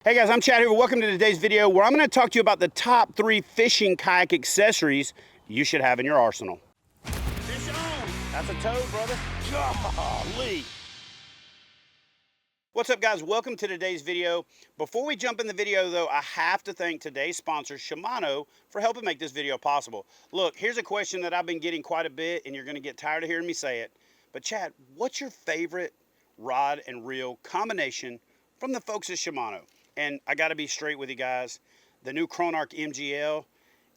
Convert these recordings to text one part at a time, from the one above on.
Hey guys, I'm Chad Hoover. Welcome to today's video where I'm going to talk to you about the top 3 fishing kayak accessories you should have in your arsenal. Fish on! That's a toad, brother. Golly! What's up guys? Welcome to today's video. Before we jump in the video though, I have to thank today's sponsor, Shimano, for helping make this video possible. Look, here's a question that I've been getting quite a bit and you're going to get tired of hearing me say it. But Chad, what's your favorite rod and reel combination from the folks at Shimano? And I got to be straight with you guys. The new Chronarch MGL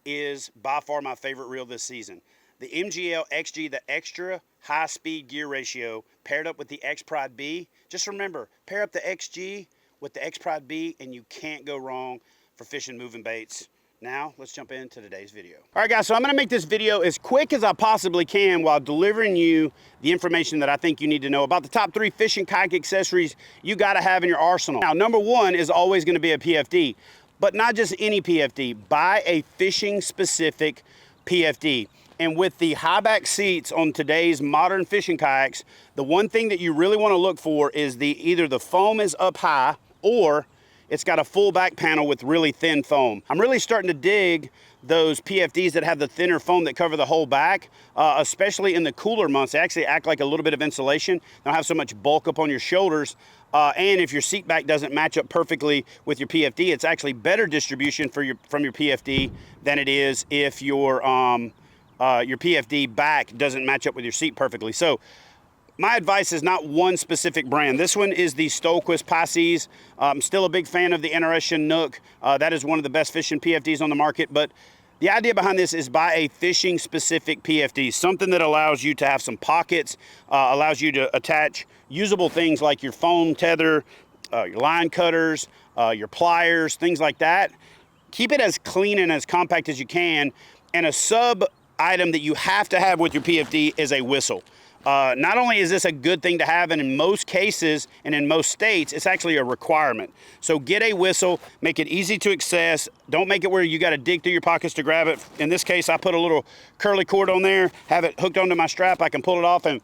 is by far my favorite reel this season. The MGL XG, the extra high speed gear ratio, paired up with the X Pride B. Just remember, pair up the XG with the X Pride B and you can't go wrong for fishing moving baits. Now, let's jump into today's video. All right, guys, so I'm going to make this video as quick as I possibly can while delivering you the information that I think you need to know about the top 3 fishing kayak accessories you got to have in your arsenal. Now, number 1 is always going to be a PFD, but not just any PFD. Buy a fishing-specific PFD. And with the high back seats on today's modern fishing kayaks, the one thing that you really want to look for is either the foam is up high or it's got a full back panel with really thin foam. I'm really starting to dig those PFDs that have the thinner foam that cover the whole back, especially in the cooler months. They actually act like a little bit of insulation. They don't have so much bulk up on your shoulders. And if your seat back doesn't match up perfectly with your PFD, it's actually better distribution from your PFD than it is if your PFD back doesn't match up with your seat perfectly. So my advice is not one specific brand. This one is the Stohlquist PiSEAS. I'm still a big fan of the NRS Chinook. That is one of the best fishing PFDs on the market, but the idea behind this is buy a fishing specific PFD, something that allows you to have some pockets, allows you to attach usable things like your foam tether, your line cutters, your pliers, things like that. Keep it as clean and as compact as you can. And a sub item that you have to have with your PFD is a whistle. Not only is this a good thing to have, and in most cases and in most states, it's actually a requirement. So get a whistle, make it easy to access. Don't make it where you got to dig through your pockets to grab it. In this case, I put a little curly cord on there, have it hooked onto my strap. I can pull it off and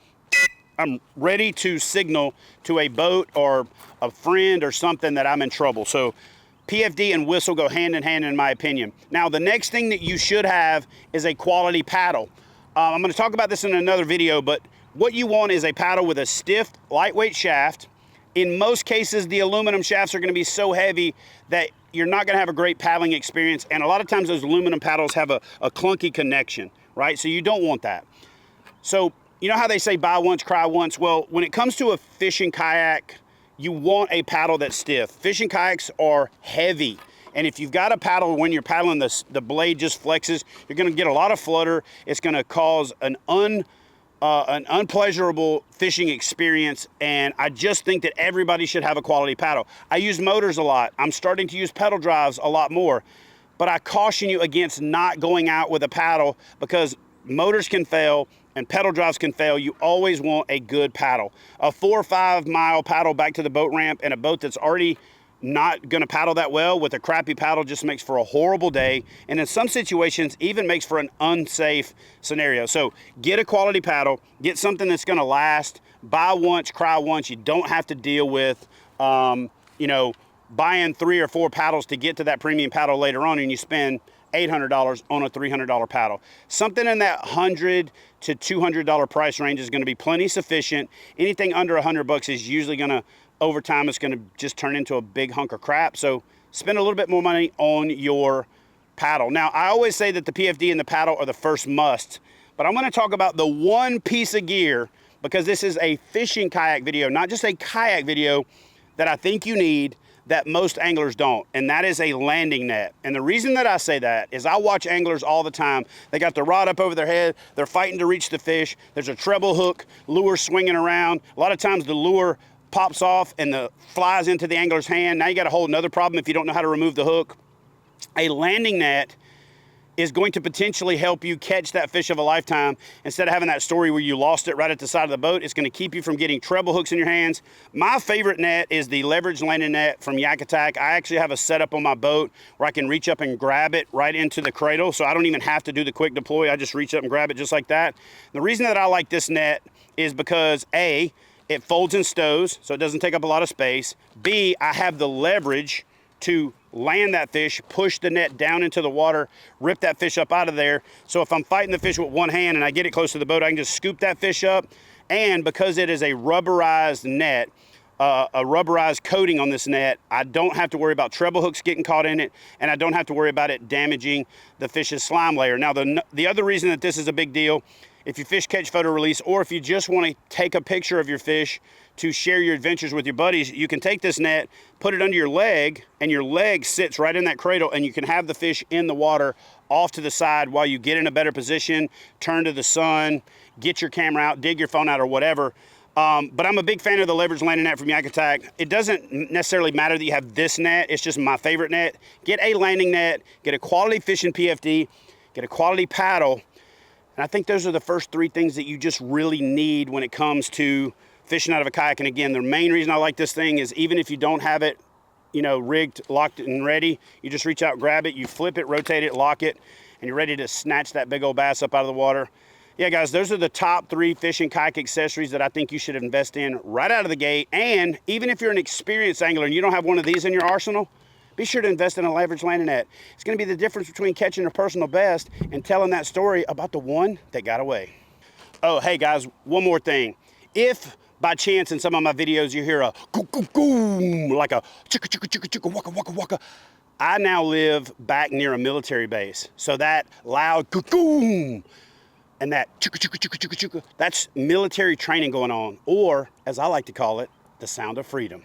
I'm ready to signal to a boat or a friend or something that I'm in trouble. So PFD and whistle go hand in hand in my opinion. Now, the next thing that you should have is a quality paddle. I'm going to talk about this in another video, but what you want is a paddle with a stiff, lightweight shaft. In most cases, the aluminum shafts are going to be so heavy that you're not going to have a great paddling experience. And a lot of times those aluminum paddles have a clunky connection, right? So you don't want that. So you know how they say buy once, cry once? Well, when it comes to a fishing kayak, you want a paddle that's stiff. Fishing kayaks are heavy. And if you've got a paddle, when you're paddling, the blade just flexes, you're going to get a lot of flutter. It's going to cause an unpleasurable fishing experience, and I just think that everybody should have a quality paddle. I use motors a lot. I'm starting to use pedal drives a lot more, but I caution you against not going out with a paddle because motors can fail and pedal drives can fail. You always want a good paddle. A 4 or 5 mile paddle back to the boat ramp and a boat that's already not going to paddle that well with a crappy paddle just makes for a horrible day, and in some situations even makes for an unsafe scenario. So get a quality paddle, get something that's going to last. Buy once, cry once. You don't have to deal with you know, buying 3 or 4 paddles to get to that premium paddle later on and you spend $800 on a $300 paddle. Something in that $100 to $200 price range is going to be plenty sufficient. Anything under $100 is usually going to, over time, it's going to just turn into a big hunk of crap. So spend a little bit more money on your paddle. Now, I always say that the PFD and the paddle are the first must, but I'm going to talk about the one piece of gear because this is a fishing kayak video, not just a kayak video, that I think you need that most anglers don't, and that is a landing net. And the reason that I say that is I watch anglers all the time. They got their rod up over their head. They're fighting to reach the fish. There's a treble hook lure swinging around. A lot of times the lure pops off and flies into the angler's hand. Now you got a whole another problem if you don't know how to remove the hook. A landing net is going to potentially help you catch that fish of a lifetime. Instead of having that story where you lost it right at the side of the boat, it's going to keep you from getting treble hooks in your hands. My favorite net is the leverage landing net from YakAttack. I actually have a setup on my boat where I can reach up and grab it right into the cradle, so I don't even have to do the quick deploy. I just reach up and grab it just like that. The reason that I like this net is because A, it folds and stows, so it doesn't take up a lot of space. B, I have the leverage to land that fish, push the net down into the water, rip that fish up out of there. So if I'm fighting the fish with one hand and I get it close to the boat, I can just scoop that fish up. And because it is a rubberized net, a rubberized coating on this net, I don't have to worry about treble hooks getting caught in it, and I don't have to worry about it damaging the fish's slime layer. Now, the other reason that this is a big deal, if you fish catch, photo, release, or if you just want to take a picture of your fish to share your adventures with your buddies, you can take this net, put it under your leg, and your leg sits right in that cradle, and you can have the fish in the water off to the side while you get in a better position, turn to the sun, get your camera out, dig your phone out, or whatever. But I'm a big fan of the leverage landing net from YakAttack. It doesn't necessarily matter that you have this net. It's just my favorite net. Get a landing net, get a quality fishing PFD, get a quality paddle. And I think those are the first three things that you just really need when it comes to fishing out of a kayak. And again, the main reason I like this thing is even if you don't have it, you know, rigged, locked, and ready, you just reach out, grab it, you flip it, rotate it, lock it, and you're ready to snatch that big old bass up out of the water. Yeah, guys, those are the top 3 fishing kayak accessories that I think you should invest in right out of the gate. And even if you're an experienced angler and you don't have one of these in your arsenal, be sure to invest in a leverage landing net. It's going to be the difference between catching a personal best and telling that story about the one that got away. Oh, hey, guys, one more thing. If by chance in some of my videos you hear a goo goo goo, like a chicka chicka chicka chicka waka waka waka, I now live back near a military base. So that loud goo goo and that chicka chicka chicka chicka chicka, that's military training going on, or as I like to call it, the sound of freedom.